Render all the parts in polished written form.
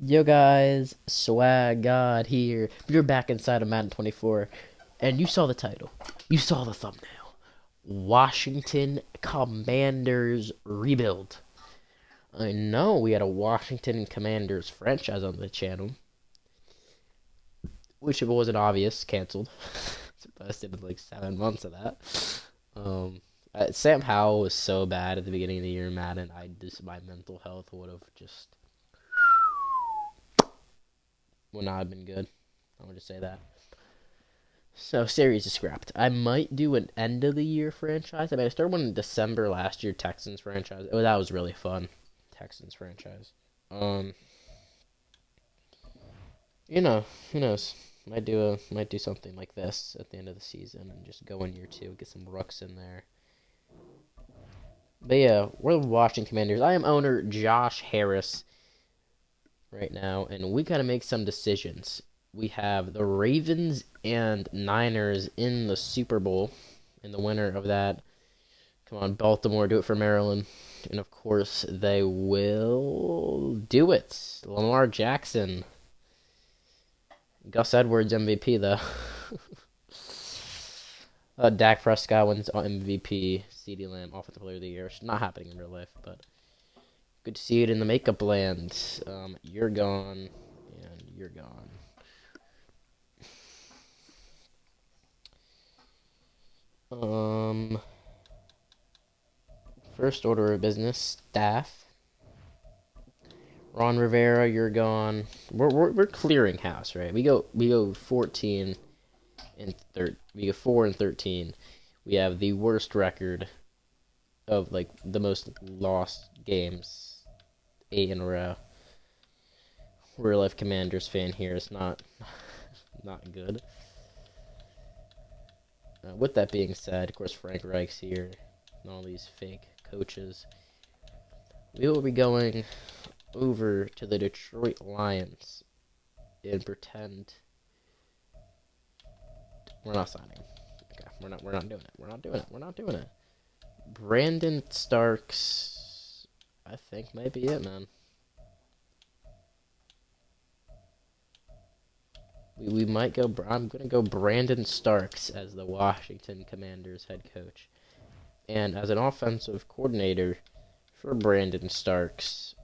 Yo guys, Swag God here. You're back inside of Madden 24, and you saw the title. You saw the thumbnail. Washington Commanders rebuild. I know we had a Washington Commanders franchise on the channel, which if it wasn't obvious, canceled. It's busted like 7 months of that. Sam Howell was so bad at the beginning of the year in Madden. My mental health would not have been good. I would just say that. So series is scrapped. I might do an end of the year franchise. I started one in December last year, Texans franchise. Oh, that was really fun. Texans franchise. Um, who knows? Might do something like this at the end of the season and just go in year two, get some rooks in there. But yeah, we're the Washington Commanders. I am owner Josh Harris right now, and we gotta make some decisions. We have the Ravens and Niners in the Super Bowl, and the winner of that. Come on, Baltimore, do it for Maryland. And of course, they will do it. Lamar Jackson. Gus Edwards MVP, though. Dak Prescott wins MVP. CeeDee Lamb, Offensive Player of the Year. It's not happening in real life, but good to see it in the makeup land. You're gone, and you're gone. First order of business, staff. Ron Rivera, you're gone. We're clearing house, right? We go 14 and we go 4 and 13. We have the worst record of like the most lost games, 8 in a row. Real life Commanders fan here. It's not good. With that being said, of course Frank Reich's here and all these fake coaches. We will be going over to the Detroit Lions and pretend we're not signing. Okay, we're not doing it. We're not doing it. Brandon Starks, I think might be it, man. We might go. I'm gonna go Brandon Starks as the Washington Commanders head coach, and as an offensive coordinator for Brandon Starks.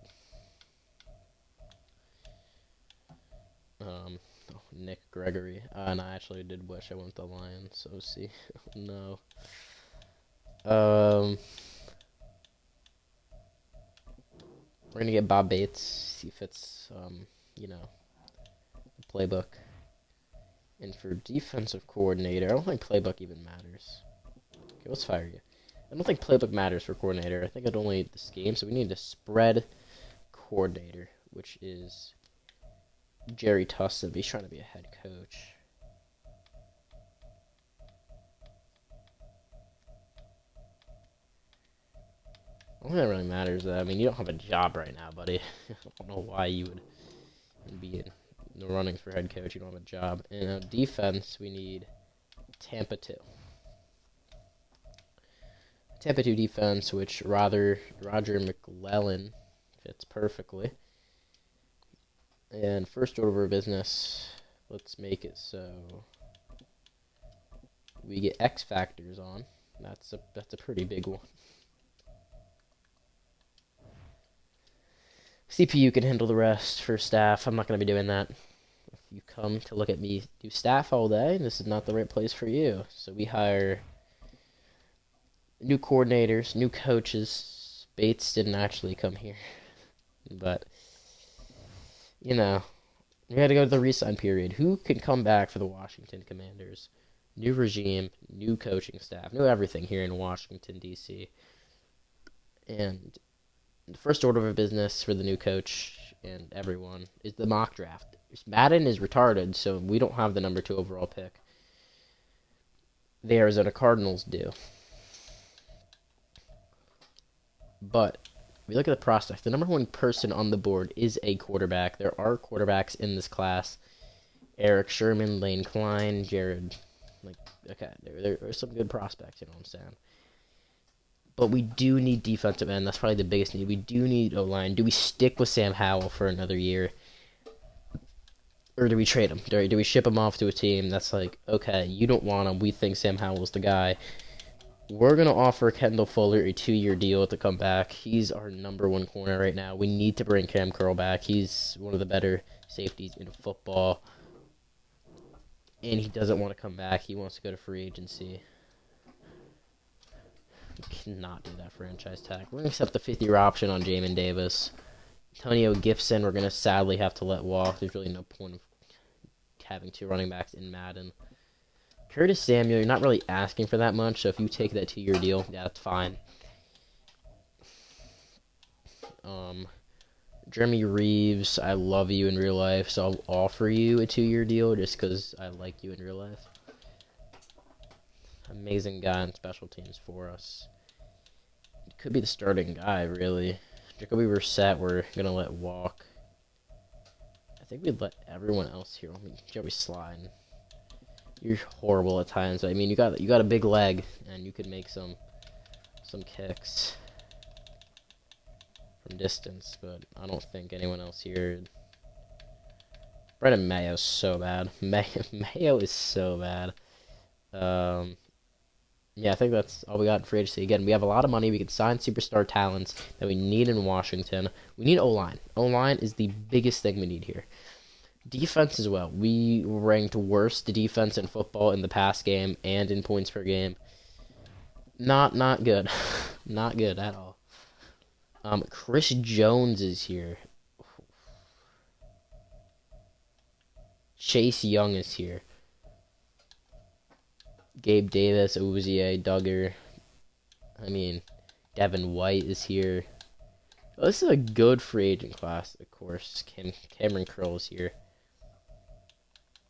Nick Gregory. And I actually did wish I went the Lions. So see, no. We're gonna get Bob Bates. See if it's the playbook. And for defensive coordinator, I don't think playbook even matters. Okay, let's fire you. I don't think playbook matters for coordinator. I think it only this game, so we need a spread coordinator, which is Jerry Tussin. He's trying to be a head coach. I don't think that really matters, though. I mean, you don't have a job right now, buddy. I don't know why you would be in the runnings for head coach. You don't have a job. And defense, we need Tampa 2. Tampa 2 defense, which Roger McClellan fits perfectly. And first order of business, let's make it so we get X factors on. That's a pretty big one. CPU can handle the rest for staff. I'm not going to be doing that. If you come to look at me do staff all day, this is not the right place for you. So we hire new coordinators, new coaches. Bates didn't actually come here. But, we had to go to the re-sign period. Who can come back for the Washington Commanders? New regime, new coaching staff, new everything here in Washington, D.C. And the first order of business for the new coach and everyone is the mock draft. Madden is retarded, so we don't have the number 2 overall pick. The Arizona Cardinals do. But if we look at the prospects, the number 1 person on the board is a quarterback. There are quarterbacks in this class. Eric Sherman, Lane Klein, Jared. There are some good prospects, you know what I'm saying? But we do need defensive end. That's probably the biggest need. We do need O-line. Do we stick with Sam Howell for another year? Or do we trade him? Do we ship him off to a team that's like, okay, you don't want him, we think Sam Howell's the guy. We're going to offer Kendall Fuller a 2-year deal to come back. He's our #1 corner right now. We need to bring Cam Curl back. He's one of the better safeties in football. And he doesn't want to come back. He wants to go to free agency. We cannot do that franchise tag. We're going to accept the 5th-year option on Jamin Davis. Antonio Gibson, we're going to sadly have to let walk. There's really no point of having 2 running backs in Madden. Curtis Samuel, you're not really asking for that much, so if you take that 2-year deal, yeah, that's fine. Jeremy Reeves, I love you in real life, so I'll offer you a 2-year deal just because I like you in real life. Amazing guy on special teams for us. He could be the starting guy, really. Jacoby Brissett, we're going to let walk. I think we'd let everyone else here. I mean, Joey Slide. You're horrible at times. But, I mean, you got a big leg, and you could make some kicks from distance, but I don't think anyone else here. Brendan Mayo's so bad. Mayo is so bad. Yeah, I think that's all we got in free agency. Again, we have a lot of money. We can sign superstar talents that we need in Washington. We need O-line. O-line is the biggest thing we need here. Defense as well. We ranked worst defense in football in the pass game and in points per game. Not good. Not good at all. Chris Jones is here. Chase Young is here. Gabe Davis, Uzier, Duggar. I mean, Devin White is here. Well, this is a good free agent class, of course. Cameron Curl is here.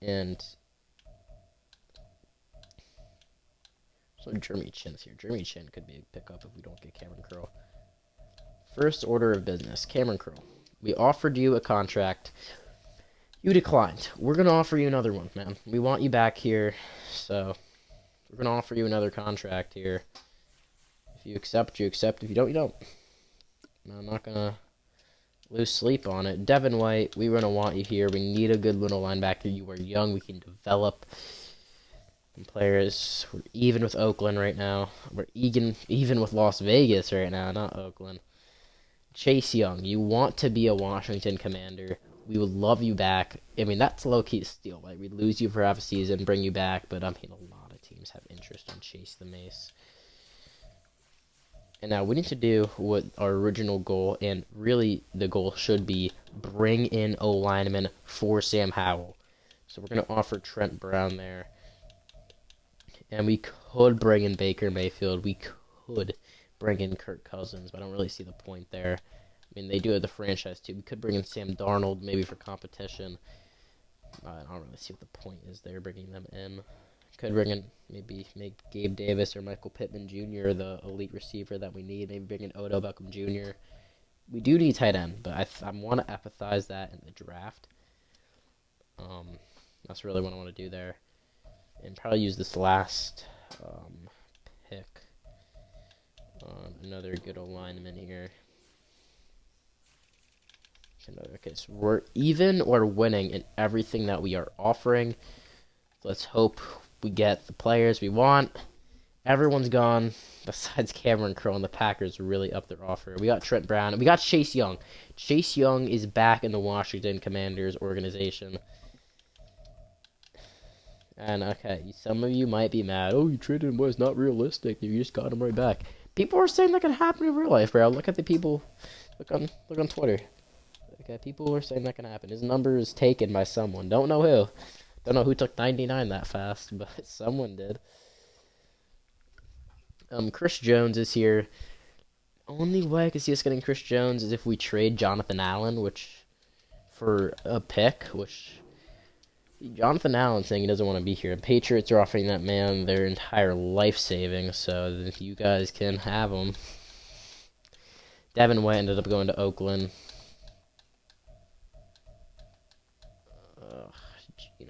And so Jeremy Chin's here. Jeremy Chin could be a pickup if we don't get Cameron Curl. First order of business, Cameron Curl. We offered you a contract. You declined. We're going to offer you another one, man. We want you back here, so we're going to offer you another contract here. If you accept, you accept. If you don't, you don't. I'm not going to lose sleep on it. Devin White, we're going to want you here. We need a good little linebacker. You are young. We can develop some players. We're even with Oakland right now. We're even with Las Vegas right now, not Oakland. Chase Young, you want to be a Washington Commander. We would love you back. I mean, that's low-key steal. Like, we'd lose you for half a season, bring you back, but I mean, a lot of teams have interest in Chase the Mace. And now we need to do what our original goal, and really the goal should be, bring in O-lineman for Sam Howell. So we're going to offer Trent Brown there. And we could bring in Baker Mayfield. We could bring in Kirk Cousins, but I don't really see the point there. I mean, they do have the franchise, too. We could bring in Sam Darnold, maybe for competition. I don't really see what the point is there, bringing them in. Could bring in, maybe make Gabe Davis or Michael Pittman Jr. the elite receiver that we need. Maybe bring in Odell Beckham Jr. We do need tight end, but I want to empathize that in the draft. That's really what I want to do there. And probably use this last pick on another good lineman here. Okay, so we're even or winning in everything that we are offering. Let's hope we get the players we want. Everyone's gone besides Cameron Curl, and the Packers really upped their offer. We got Trent Brown, and we got Chase Young. Chase Young is back in the Washington Commanders organization. And, okay, some of you might be mad. Oh, you traded him, it's not realistic. You just got him right back. People are saying that can happen in real life, bro. Look at the people. Look on Twitter. Okay, people are saying that can happen. His number is taken by someone. Don't know who. Don't know who took 99 that fast, but someone did. Chris Jones is here. Only way I can see us getting Chris Jones is if we trade Jonathan Allen, for a pick, Jonathan Allen saying he doesn't want to be here. The Patriots are offering that man their entire life savings, so that you guys can have him. Devin White ended up going to Oakland.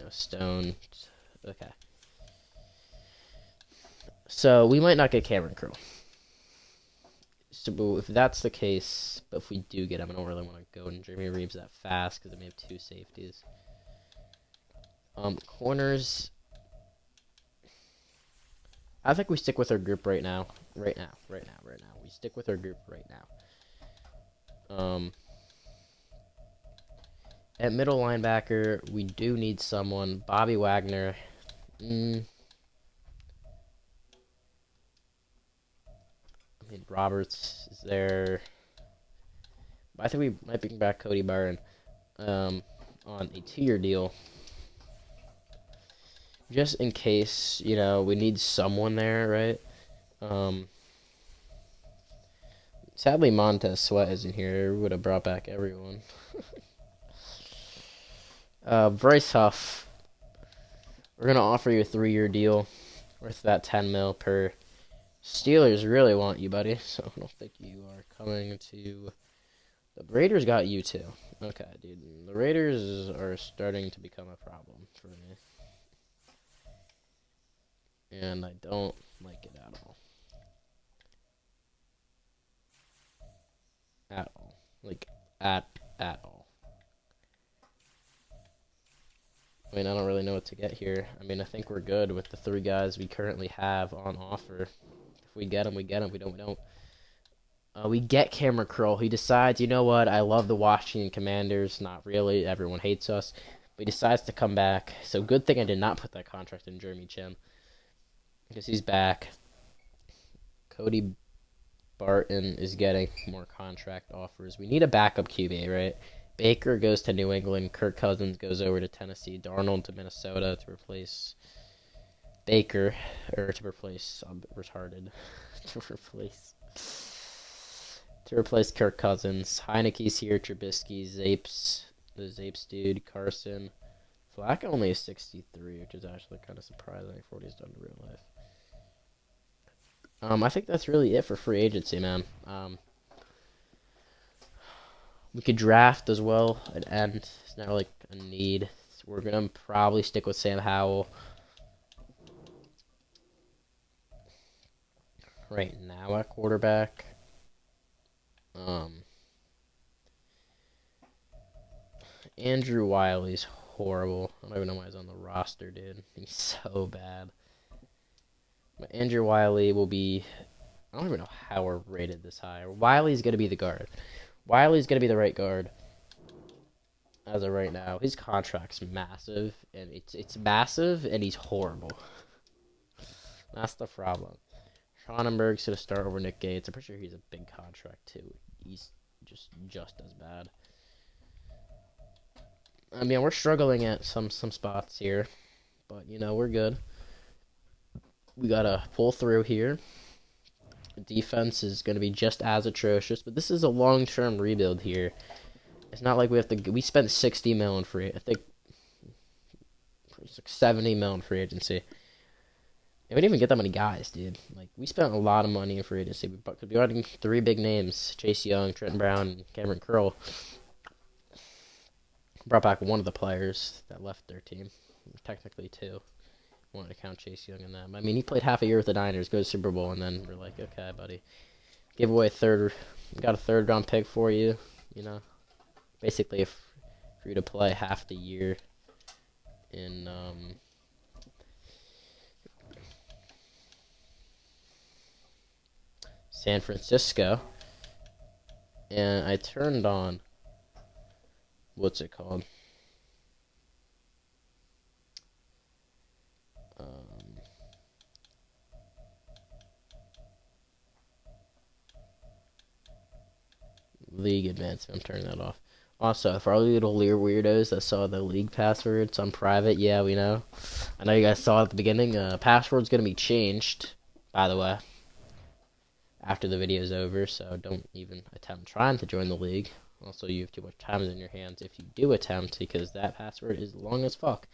Stone. Okay. So, we might not get Cameron Curl. So, if that's the case, but if we do get him, I don't really want to go and Jeremy Reeves that fast, because we have 2 safeties. Corners. I think we stick with our group right now. Right now. We stick with our group right now. At middle linebacker, we do need someone. Bobby Wagner. I mean, Roberts is there. I think we might bring back Cody Barron on a 2-year deal. Just in case, we need someone there, right? Sadly, Montez Sweat isn't here. We would have brought back everyone. Bryce Huff. We're going to offer you a 3-year deal worth that $10 million per. Steelers really want you, buddy, so I don't think you are coming to... The Raiders got you, too. Okay, dude. The Raiders are starting to become a problem for me. And I don't like it at all. At all. Like, at all. I mean, I don't really know what to get here. I mean, I think we're good with the 3 guys we currently have on offer. If we get them, we get them. We don't. We get Cameron Curl. He decides, you know what? I love the Washington Commanders. Not really. Everyone hates us. But he decides to come back. So good thing I did not put that contract in Jeremy Chim. Because he's back. Cody Barton is getting more contract offers. We need a backup QB, right? Baker goes to New England. Kirk Cousins goes over to Tennessee. Darnold to Minnesota to replace Baker. Or to replace... I'm retarded. To replace Kirk Cousins. Heineke's here. Trubisky. Zapes. The Zapes dude. Carson. Flacco only is 63, which is actually kind of surprising for what he's done in real life. I think that's really it for free agency, man. We could draft as well at end. It's not like a need. We're going to probably stick with Sam Howell right now at quarterback. Andrew Wiley's horrible. I don't even know why he's on the roster, dude. He's so bad. But Andrew Wiley will be... I don't even know how we're rated this high. Wiley's going to be the guard. Wiley's going to be the right guard. As of right now. His contract's massive. And it's massive, and he's horrible. That's the problem. Schonenberg's going to start over Nick Gates. I'm pretty sure he's a big contract, too. He's just as bad. I mean, we're struggling at some spots here. But, we're good. We got to pull through here. The defense is going to be just as atrocious. But this is a long-term rebuild here. It's not like we have to... We spent $60 million free... I think... It's like $70 million free agency. And we didn't even get that many guys, dude. Like, we spent a lot of money in free agency. We brought in 3 big names. Chase Young, Trenton Brown, and Cameron Curl. Brought back one of the players that left their team. Technically 2. I wanted to count Chase Young in that. I mean, he played half a year with the Niners, goes to Super Bowl, and then we're like, okay, buddy. Give away got a 3rd round pick for you, Basically, for you to play half the year in, San Francisco. And I turned on... What's it called? League advancement. I'm turning that off. Also, for all you little Lear weirdos that saw the league passwords on private, yeah, we know. I know you guys saw at the beginning. Password's gonna be changed, by the way, after the video's over. So don't even attempt trying to join the league. Also, you have too much time in your hands if you do attempt, because that password is long as fuck.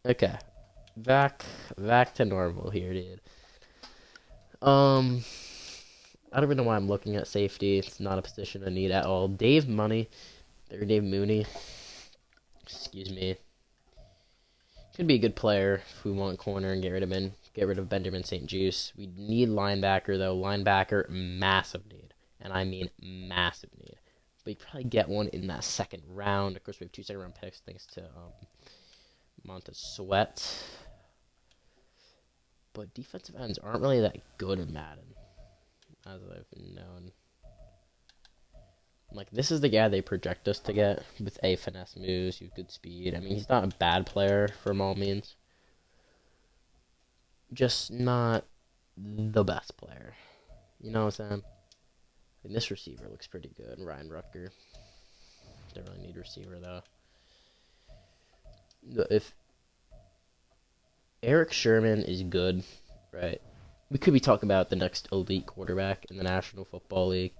Okay. Back to normal here, dude. I don't even know why I'm looking at safety. It's not a position I need at all. Dave Mooney. Excuse me. Could be a good player if we want corner and get rid of Benjamin St. Juice. We need linebacker, though. Linebacker, massive need. And I mean massive need. but you probably get one in that second round. Of course, we have 2 second-round picks thanks to Montez Sweat. But defensive ends aren't really that good in Madden, as I've known. Like, this is the guy they project us to get with finesse moves, with good speed. I mean, he's not a bad player from all means. Just not the best player. You know what I'm saying? And this receiver looks pretty good, Ryan Rutger. Don't really need receiver, though. If Eric Sherman is good, right, we could be talking about the next elite quarterback in the National Football League.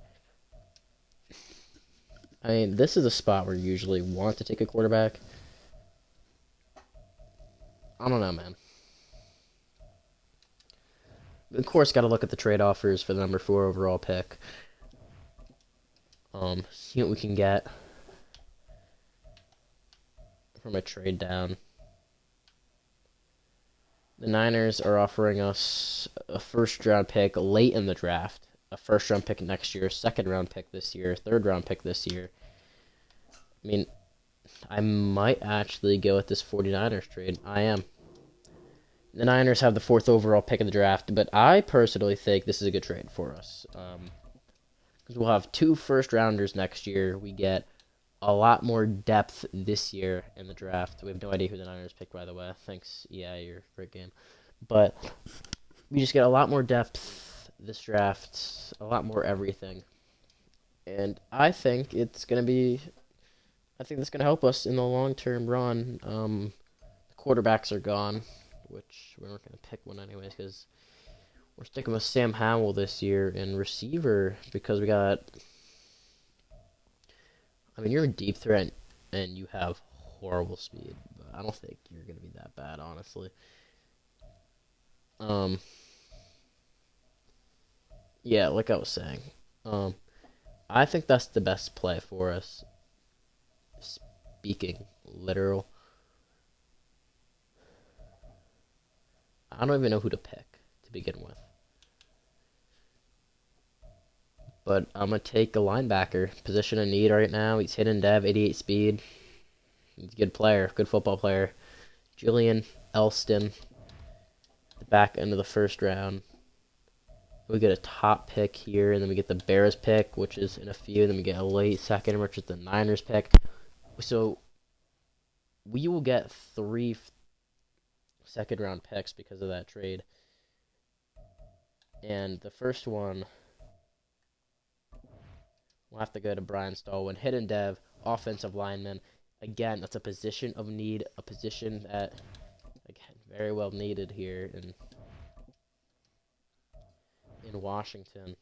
I mean, this is a spot where you usually want to take a quarterback. I don't know, man. Of course, got to look at the trade offers for the number 4 overall pick. See what we can get from a trade down. The Niners are offering us a first-round pick late in the draft, a first-round pick next year, second-round pick this year, third-round pick this year. I mean, I might actually go with this 49ers trade. I am. The Niners have the 4th overall pick in the draft, but I personally think this is a good trade for us. Because we'll have 2 first-rounders next year. We get a lot more depth this year in the draft. We have no idea who the Niners picked, by the way. Thanks, you're a great game. But we just get a lot more depth this draft, a lot more everything. And I think it's going to be... I think that's going to help us in the long-term run. The quarterbacks are gone, which we're not going to pick one anyways, because we're sticking with Sam Howell this year in receiver, because we got... I mean, you're a deep threat, and you have horrible speed, but I don't think you're going to be that bad, honestly. Yeah, like I was saying, I think that's the best play for us. Speaking literal. I don't even know who to pick to begin with. But I'm going to take a linebacker. Position of need right now. He's hidden dev, 88 speed. He's a good player, good football player. Julian Elston, the back end of the first round. We get a top pick here, and then we get the Bears pick, which is in a few. Then we get a late second, which is the Niners pick. So we will get 3 second-round picks because of that trade. And the first one... we'll have to go to Brian Stallwin. Hidden dev, offensive lineman. Again, that's a position of need, a position that, again, very well needed here in Washington.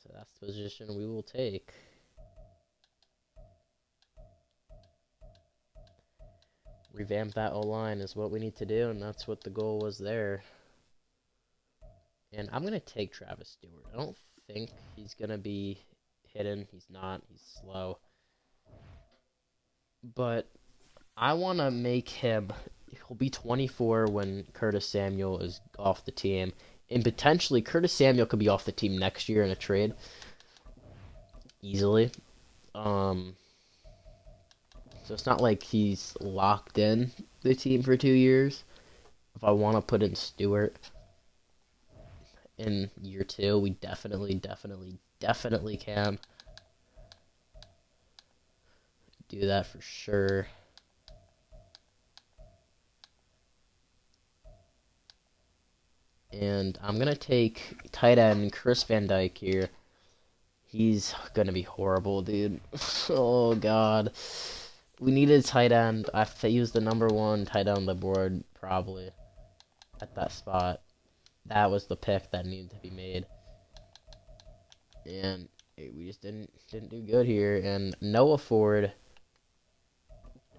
So that's the position we will take. Revamp that O-line is what we need to do, and that's what the goal was there. And I'm going to take Travis Stewart. I don't think he's going to be hidden. He's not. He's slow. But I want to make him... he'll be 24 when Curtis Samuel is off the team. And potentially, Curtis Samuel could be off the team next year in a trade. Easily. So it's not like he's locked in the team for 2 years. If I want to put in Stewart in year 2, we definitely can do that for sure. And I'm going to take tight end Chris Van Dyke here. He's going to be horrible, dude. Oh, God. We needed a tight end. I have to use the number 1 tight end on the board, probably, at that spot. That was the pick that needed to be made. And we just didn't do good here. And Noah Ford,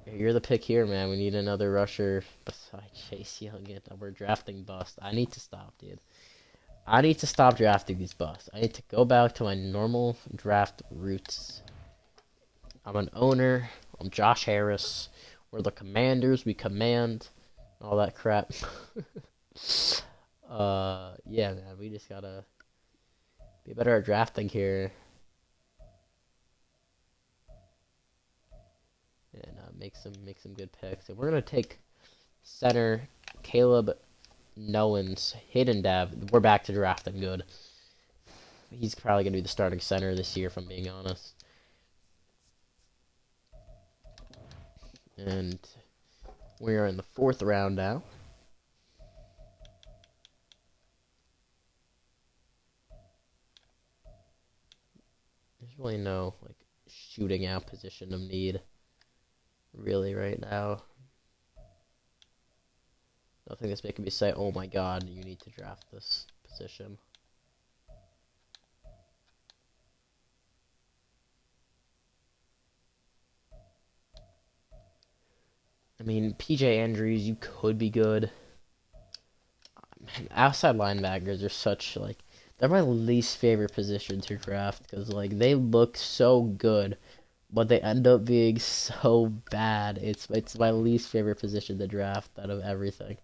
you're the pick here, man. We need another rusher besides Chase Young. We're drafting bust. I need to stop, dude. I need to stop drafting these busts. I need to go back to my normal draft roots. I'm an owner. I'm Josh Harris. We're the Commanders. We command all that crap. Yeah, man. We just gotta be better at drafting here. make some good picks. And we're gonna take center Caleb Nowens, Hayden Dev. We're back to drafting good. He's probably gonna be the starting center this year, if I'm being honest. And we are in the 4th round now. There's really no like shooting out position of need really right now. Nothing that's making me say, oh my god, you need to draft this position. I mean, PJ Andrews, you could be good. Man, outside linebackers are such, like, they're my least favorite position to draft because, like, they look so good, but they end up being so bad. It's my least favorite position to draft out of everything.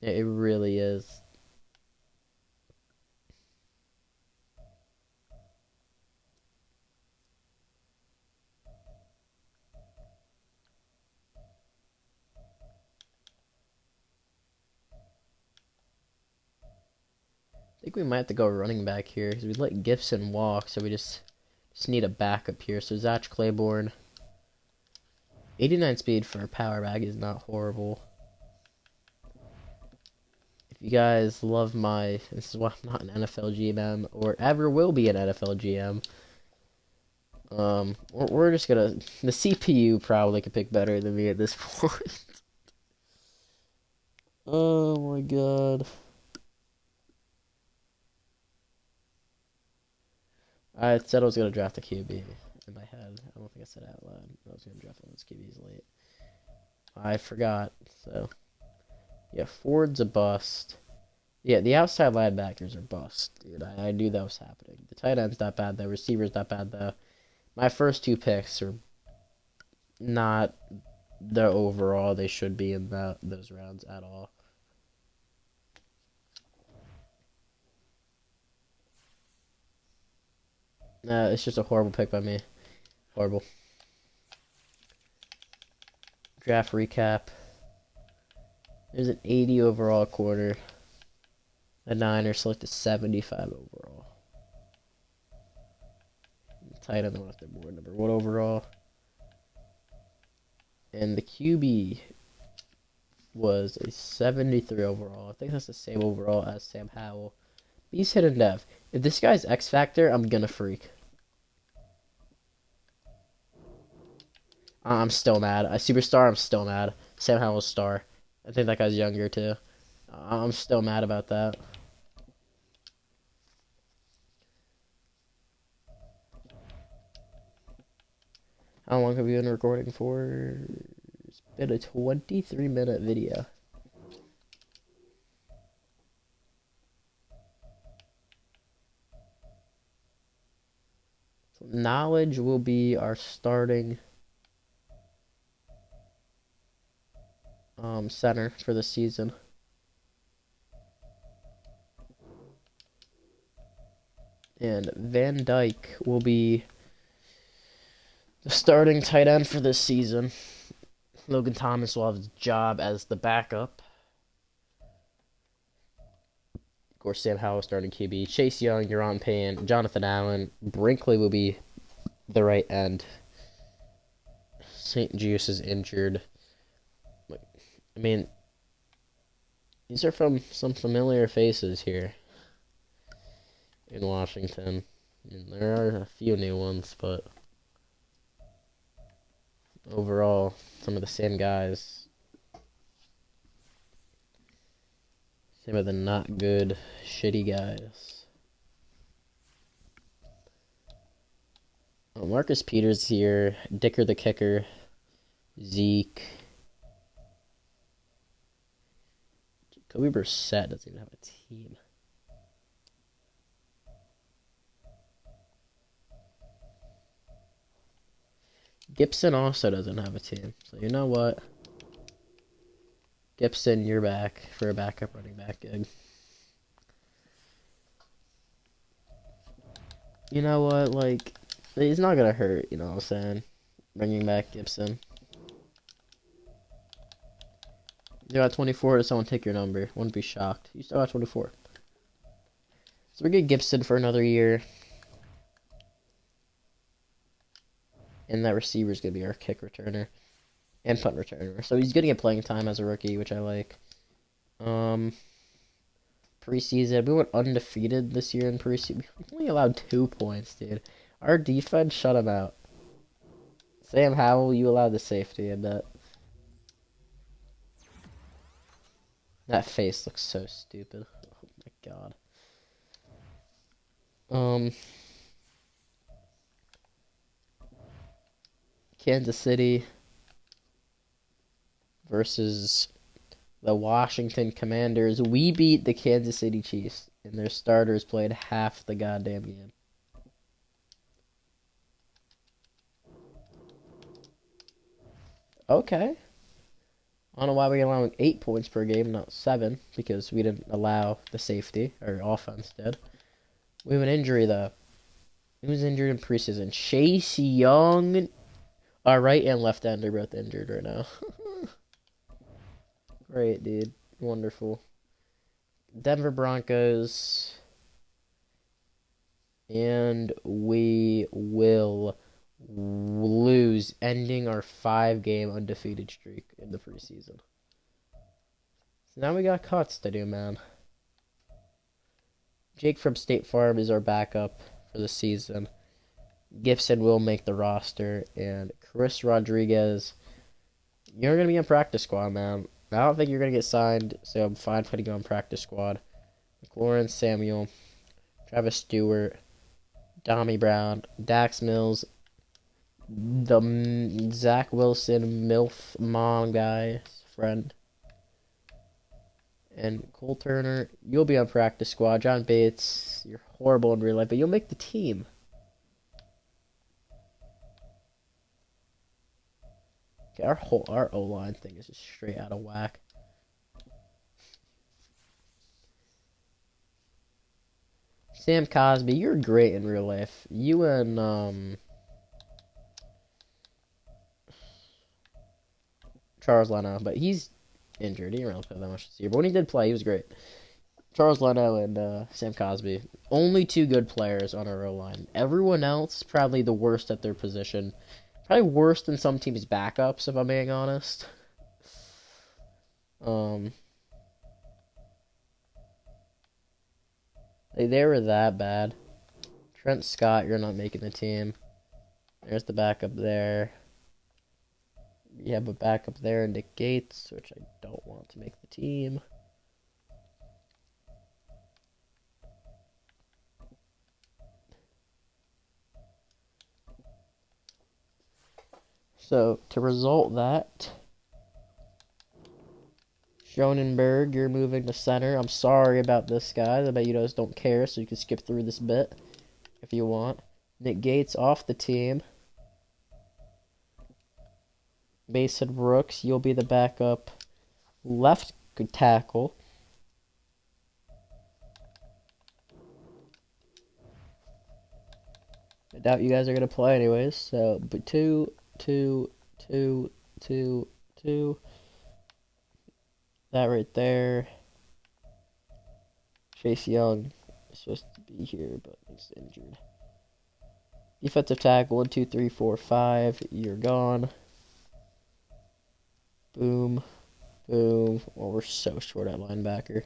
It really is. I think we might have to go running back here because we let Gibson walk, so we just need a backup here. So Zach Claiborne, 89 speed for a power back is not horrible. If you guys love this is why I'm not an NFL GM or ever will be an NFL GM. We're just gonna, the CPU probably could pick better than me at this point. Oh my god. I said I was gonna draft a QB in my head. I don't think I said it out loud. I was gonna draft one of those QBs late. I forgot. So yeah, Ford's a bust. Yeah, the outside linebackers are bust, dude. I knew that was happening. The tight end's not bad though. Receiver's not bad though. My first 2 picks are not the overall they should be in those rounds at all. It's just a horrible pick by me. Horrible. Draft recap. There's an 80 overall corner. The Niners selected 75 overall. Tight end, I want to more number 1 overall. And the QB was a 73 overall. I think that's the same overall as Sam Howell. He's hidden dev. If this guy's X Factor, I'm gonna freak. I'm still mad. A superstar, I'm still mad. Sam Howell's star. I think that guy's younger too. I'm still mad about that. How long have we been recording for? It's been a 23-minute video. So knowledge will be our starting center for the season. And Van Dyke will be the starting tight end for this season. Logan Thomas will have his job as the backup. Of course, Sam Howell starting QB. Chase Young, Yaron Payne, Jonathan Allen. Brinkley will be the right end. St. Juice is injured. I mean, these are from some familiar faces here in Washington. I mean, there are a few new ones, but overall, some of the same guys. Some of the not good, shitty guys. Oh, Marcus Peters here. Dicker the kicker. Zeke. Jacoby Brissett doesn't even have a team. Gibson also doesn't have a team. So you know what? Gibson, you're back for a backup running back gig. You know what? Like, he's not going to hurt, you know what I'm saying? bringing back Gibson. You got 24, or someone take your number. Wouldn't be shocked. You still got 24. So we get Gibson for another year. And that receiver's going to be our kick returner. And punt returner. So he's going to get playing time as a rookie, which I like. Preseason. We went undefeated this year in preseason. We only allowed 2 points, dude. Our defense shut him out. Sam Howell, you allowed the safety, I bet. That face looks so stupid. Oh my god. Kansas City versus the Washington Commanders. We beat the Kansas City Chiefs, and their starters played half the goddamn game. Okay. I don't know why we're allowing 8 points per game, not 7, because we didn't allow the safety. Our offense did. We have an injury, though. He was injured in preseason. Chase Young. Our right and left end are both injured right now. Great, dude. Wonderful. Denver Broncos. And we will lose, ending our 5-game undefeated streak in the preseason. So now we got cuts to do, man. Jake from State Farm is our backup for the season. Gibson will make the roster, and Chris Rodriguez, you're going to be on practice squad, man. I don't think you're going to get signed, so I'm fine putting you on practice squad. McLaurin Samuel, Travis Stewart, Dommy Brown, Dax Mills, the Zach Wilson MILF mom guy's friend, and Cole Turner. You'll be on practice squad. John Bates, you're horrible in real life, but you'll make the team. Okay, our O-line thing is just straight out of whack. Sam Cosby, you're great in real life. You and Charles Leno, but he's injured. He didn't really play that much this year. But when he did play, he was great. Charles Leno and Sam Cosby. Only 2 good players on our O-line. Everyone else, probably the worst at their position. Probably worse than some teams' backups, if I'm being honest. They were that bad. Trent Scott, you're not making the team. There's the backup there. We have a backup there in Nick Gates, which I don't want to make the team. So, to result that, Schonenberg, you're moving to center. I'm sorry about this, guys. I bet you guys don't care, so you can skip through this bit if you want. Nick Gates off the team. Mason Brooks, you'll be the backup left tackle. I doubt you guys are going to play anyways, so, but 2. That right there. Chase Young is supposed to be here, but he's injured. Defensive tackle, 1, 2, 3, 4, 5. You're gone. Boom. Boom. Well, we're so short at linebacker.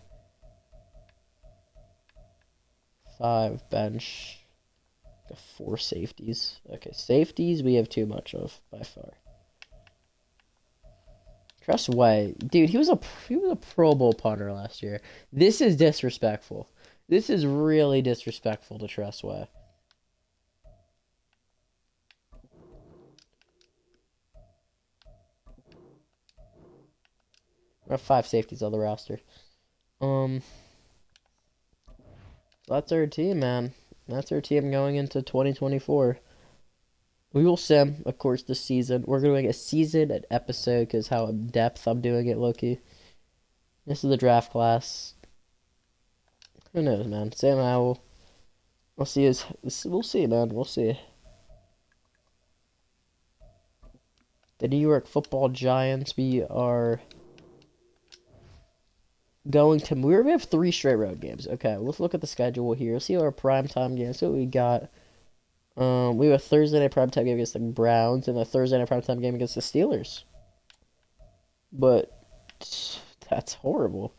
5 bench. Got 4 safeties. Okay, safeties we have too much of by far. Tress Way, dude, he was a Pro Bowl punter last year. This is disrespectful. This is really disrespectful to Tress Way. We have 5 safeties on the roster. So that's our team, man. That's our team going into 2024. We will sim, of course, this season. We're doing a season an episode because how in depth I'm doing it, low-key. This is the draft class. Who knows, man? Sam Howell. We'll see, man. We'll see. the New York Football Giants. We are going to. We have 3 straight road games. Okay, let's look at the schedule here. See our primetime games. See what we got. We have a Thursday night primetime game against the Browns and a Thursday night primetime game against the Steelers. But that's horrible.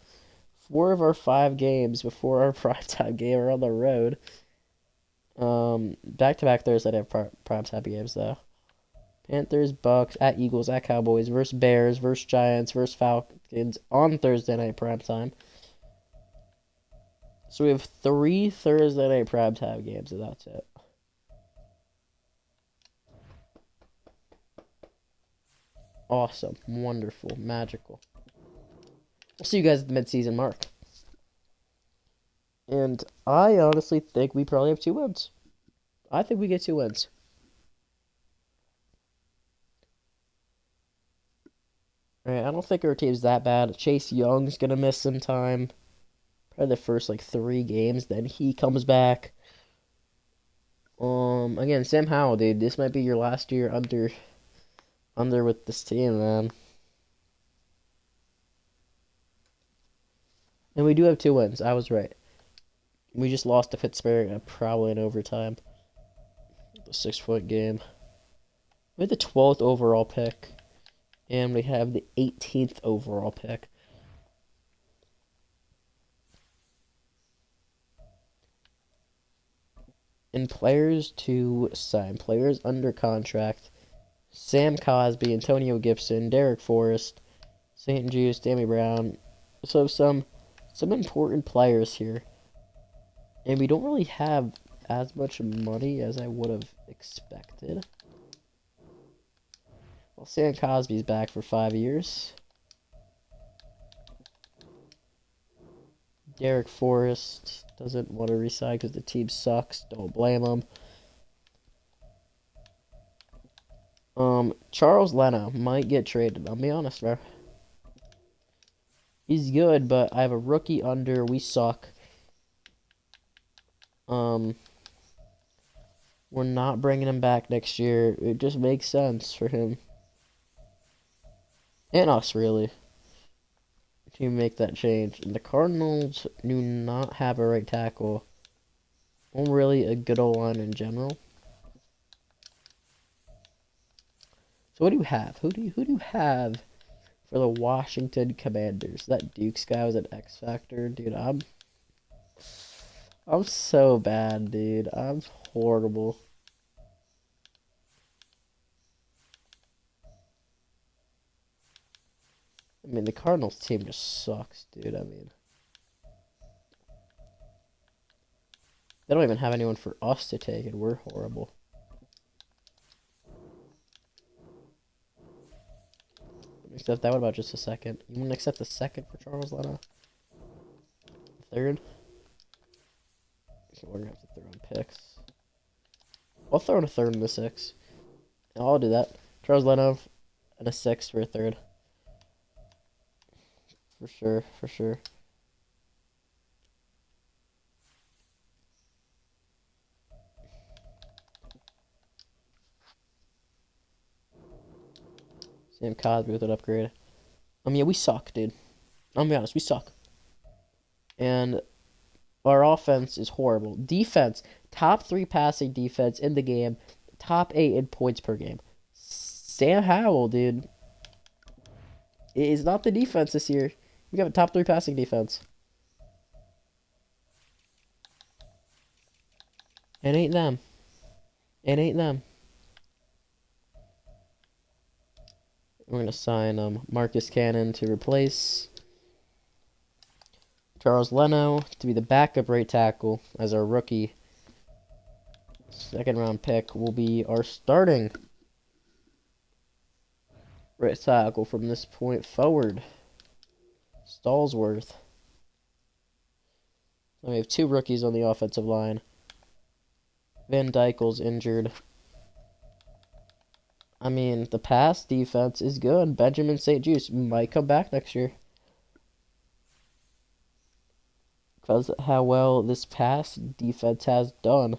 4 of our 5 games before our primetime game are on the road. Back-to-back Thursday night primetime games though. Panthers, Bucks, at Eagles, at Cowboys, versus Bears, versus Giants, versus Falcons on Thursday night primetime. So we have 3 Thursday night primetime games, and that's it. Awesome, wonderful, magical. We'll see you guys at the midseason mark. And I honestly think we probably have 2 wins. I think we get 2 wins. Alright, I don't think our team's that bad. Chase Young's gonna miss some time. Probably the first 3 games, then he comes back. Again, Sam Howell, dude, this might be your last year under with this team, man. And we do have 2 wins. I was right. We just lost to Pittsburgh, probably in overtime. The 6-point game. We had the 12th overall pick. And we have the 18th overall pick. And players to sign. Players under contract. Sam Cosby, Antonio Gibson, Derek Forrest, St. Juice, Dammy Brown. So some important players here. And we don't really have as much money as I would have expected. Well, Sam Cosby's back for 5 years. Derek Forrest doesn't want to resign because the team sucks. Don't blame him. Charles Leno might get traded. I'll be honest, bro. He's good, but I have a rookie under. We suck. We're not bringing him back next year. It just makes sense for him. And us, really, to make that change. And the Cardinals do not have a right tackle. Or really a good O-line in general. So what do you have? Who do you have for the Washington Commanders? That Dukes guy was an X Factor. Dude, I'm so bad, dude. I'm horrible. I mean, the Cardinals team just sucks, dude. I mean, they don't even have anyone for us to take, and we're horrible. Accept that. What about just a second? You want to accept the second for Charles Leno? Third? Okay, we're gonna have to throw in picks. I'll throw in a third and a 6. I'll do that. Charles Leno and a 6 for a third. For sure, for sure. Sam Cosby with an upgrade. Yeah, we suck, dude. I'm gonna be honest, we suck. And our offense is horrible. Defense, top 3 passing defense in the game, top 8 in points per game. Sam Howell, dude. It is not the defense this year. We got a top 3 passing defense. It ain't them. It ain't them. We're going to sign Marcus Cannon to replace Charles Leno to be the backup right tackle as our rookie. 2nd round pick will be our starting right tackle from this point forward. Stallsworth. And we have 2 rookies on the offensive line. Van Dykel's injured. I mean, the pass defense is good. Benjamin St. Juice might come back next year. Because how well this pass defense has done.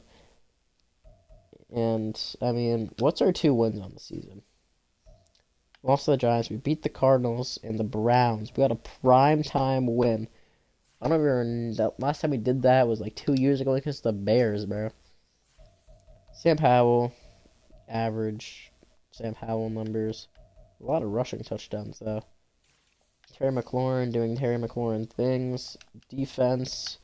And, I mean, what's our 2 wins on the season? Lost to the Giants. We beat the Cardinals and the Browns. We got a prime time win. I don't even. The last time we did that was like 2 years ago against the Bears, bro. Sam Howell, average. Sam Howell numbers. A lot of rushing touchdowns though. Terry McLaurin doing Terry McLaurin things. Defense.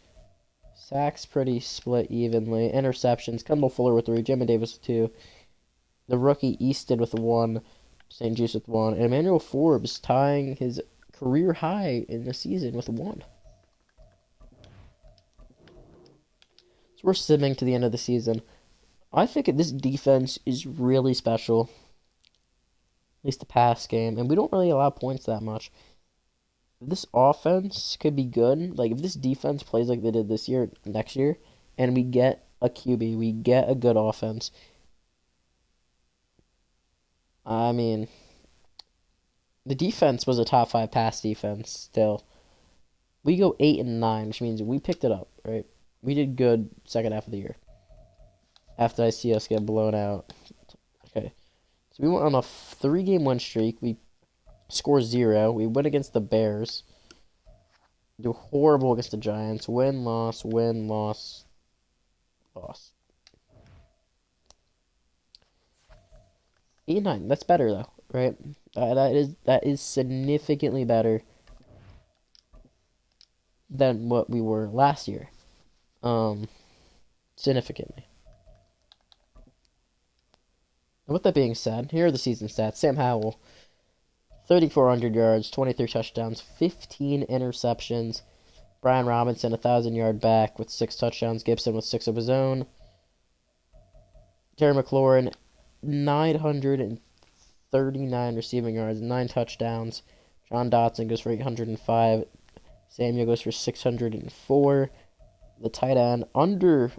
Sacks pretty split evenly. Interceptions. Kendall Fuller with 3. Jamin Davis with 2. The rookie Easton with 1. St. Juice with 1. And Emmanuel Forbes tying his career high in the season with 1. So we're simming to the end of the season. I think this defense is really special. At least the pass game. And we don't really allow points that much. If this offense could be good, like if this defense plays like they did this year, next year, and we get a QB, we get a good offense. I mean, the defense was a top 5 pass defense still. We go 8-9, which means we picked it up, right? We did good second half of the year. After I see us get blown out. Okay. So we went on a 3-game win streak. We score 0. We win against the Bears. Do horrible against the Giants. Win, loss, loss. 8-9. That's better though, right? That is significantly better than what we were last year. Significantly. And with that being said, here are the season stats. Sam Howell, 3,400 yards, 23 touchdowns, 15 interceptions. Brian Robinson, 1,000-yard back with 6 touchdowns. Gibson with 6 of his own. Terry McLaurin, 939 receiving yards, 9 touchdowns. John Dotson goes for 805. Samuel goes for 604. The tight end, under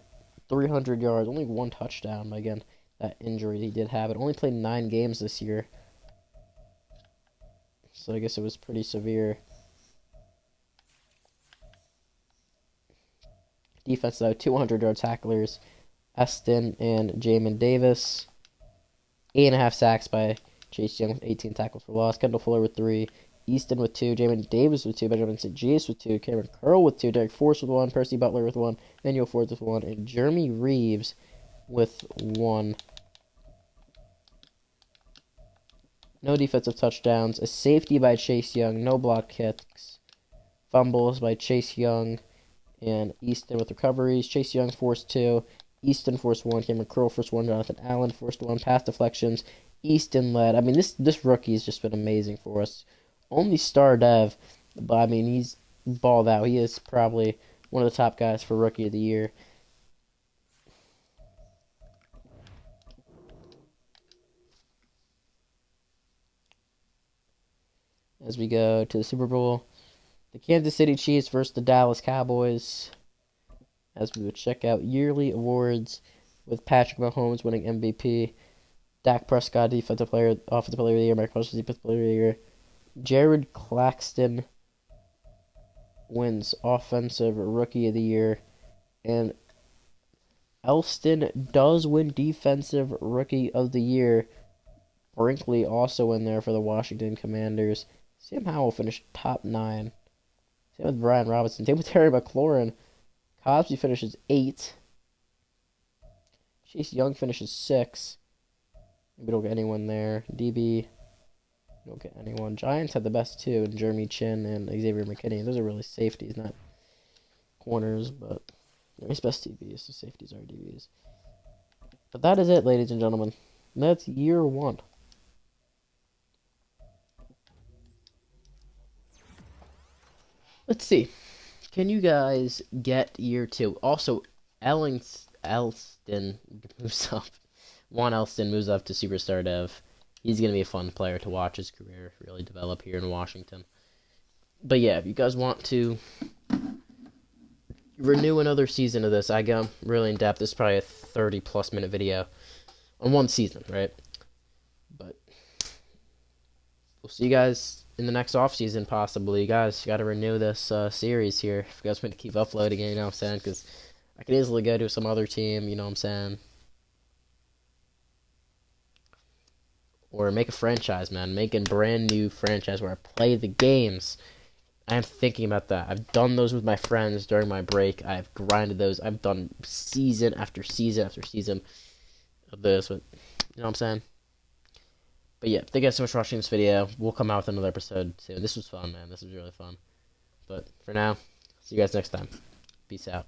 300 yards, only 1 touchdown. Again, that injury he did have. It only played 9 games this year. So I guess it was pretty severe. Defense, though, 200-yard tacklers. Eston and Jamin Davis. 8.5 sacks by Chase Young with 18 tackles for loss. Kendall Fuller with 3. Easton with 2. Jamin Davis with 2. Benjamin St. Juice with 2. Cameron Curl with 2. Derek Force with 1. Percy Butler with 1. Manuel Ford with 1. And Jeremy Reeves with 1. No defensive touchdowns. A safety by Chase Young. No block kicks. Fumbles by Chase Young and Easton with recoveries. Chase Young forced 2. Easton forced 1. Cameron Curl forced 1. Jonathan Allen forced 1. Pass deflections. Easton led. I mean, this rookie has just been amazing for us. Only star dev, but I mean, he's balled out. He is probably one of the top guys for Rookie of the Year. As we go to the Super Bowl, the Kansas City Chiefs versus the Dallas Cowboys. As we would check out yearly awards with Patrick Mahomes winning MVP, Dak Prescott Offensive Player of the Year, Mike Parsons Defensive Player of the Year, Jared Claxton wins Offensive Rookie of the Year, and Elston does win Defensive Rookie of the Year. Brinkley also in there for the Washington Commanders. Sam Howell finished top 9. Same with Brian Robinson. Same with Terry McLaurin. Cosby finishes 8. Chase Young finishes 6. We don't get anyone there. DB, don't get anyone. Giants had the best 2, and Jeremy Chin and Xavier McKinney. Those are really safeties, not corners, but nice best DBs, so safeties are DBs. But that is it, ladies and gentlemen. That's year 1. Let's see. Can you guys get year 2? Also, Elston moves up. Juan Elston moves up to Superstar Dev. He's going to be a fun player to watch his career really develop here in Washington. But yeah, if you guys want to renew another season of this, I go really in depth. This is probably a 30-plus minute video on one season, right? But we'll see you guys in the next offseason, possibly. You guys got to renew this series here. If you guys want to keep uploading it, you know what I'm saying? Because I could easily go to some other team, you know what I'm saying? or make a franchise, man. Make a brand new franchise where I play the games. I am thinking about that. I've done those with my friends during my break. I've grinded those. I've done season after season after season of this. But, you know what I'm saying? But yeah, thank you guys so much for watching this video. We'll come out with another episode soon. This was fun, man. This was really fun. But for now, see you guys next time. Peace out.